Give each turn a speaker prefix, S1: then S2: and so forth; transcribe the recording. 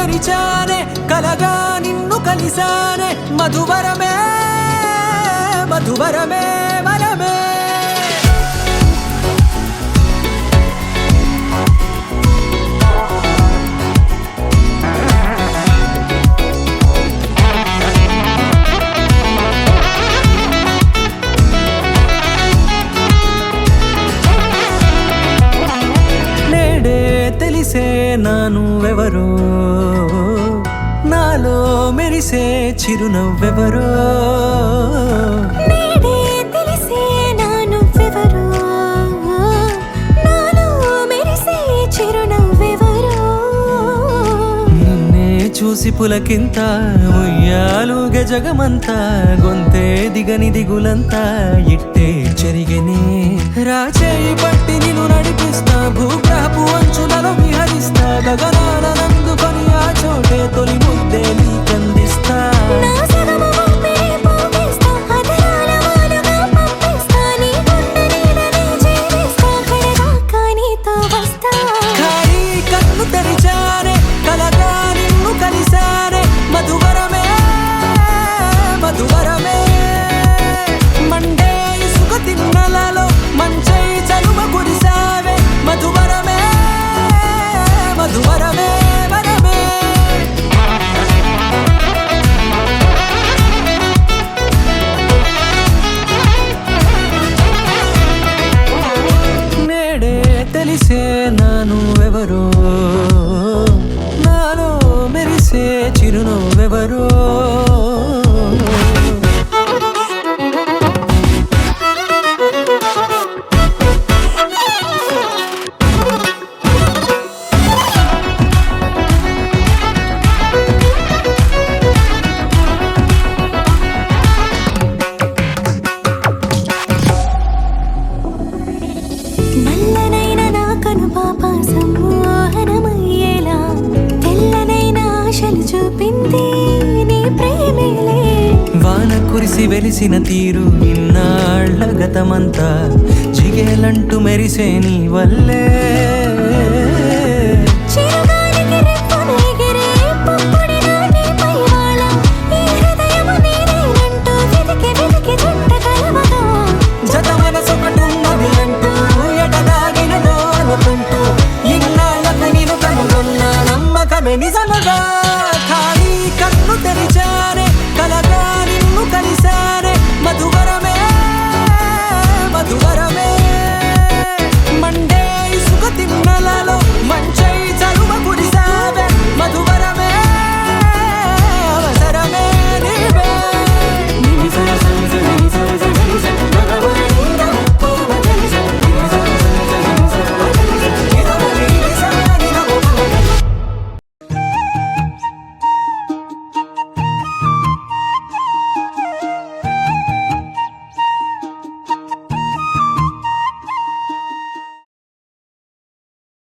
S1: తెరిచానే కలగా నిన్ను కలిసానే మధువరమే మధువరమే వరమే తెలిసే నానువెవరో నాలో మెరిసే చిరునవ్వెవరో
S2: నేడే తెలిసే నానువెవరో నాలో మెరిసే చిరునవ్వెవరో
S1: నిన్నే చూసి పులకింత ఉయ్యాలుగ జగమంతా గొంతే దిగని దిగులంతా ఇట్టే చెరిగనే రాచేయి పట్టి నిన్ను నడిపిస్తా భూగ్రహపు అంచులలో విహరిస్తా గగనాల నందుకొని ఆ చోటే తొలి ముద్దే నీకందిస్తా
S2: నా సగము ఊపిరి పోగేస్తా అదరాల వాలుగా పంపిస్తా నీ గుండె నీడనే జీవిస్తా కడదాకా నీతో వస్తా
S1: ఖాళీ కన్ను తెరిచానే కలగా నిన్ను కలిసానే మధువరమే మధువరమే మండే ఇసుక తిన్నలలో మంచై చలువ కురిసావే మధువరమే మధువరమే వరమే నేడే తెలిసే నానువెవరో నాలో మెరిసే చిరునవ్వెవరో
S2: నల్లనైన నా కనుపాప సమ్మోహనమయ్యేలా తెల్లనైన ఆశలు చూపింది నీ ప్రేమేలే
S1: వాన కురిసి వెలిసిన తీరు ఇన్నాళ్ల గతమంతా జిగేలంటూ మెరిసే నీ వల్లే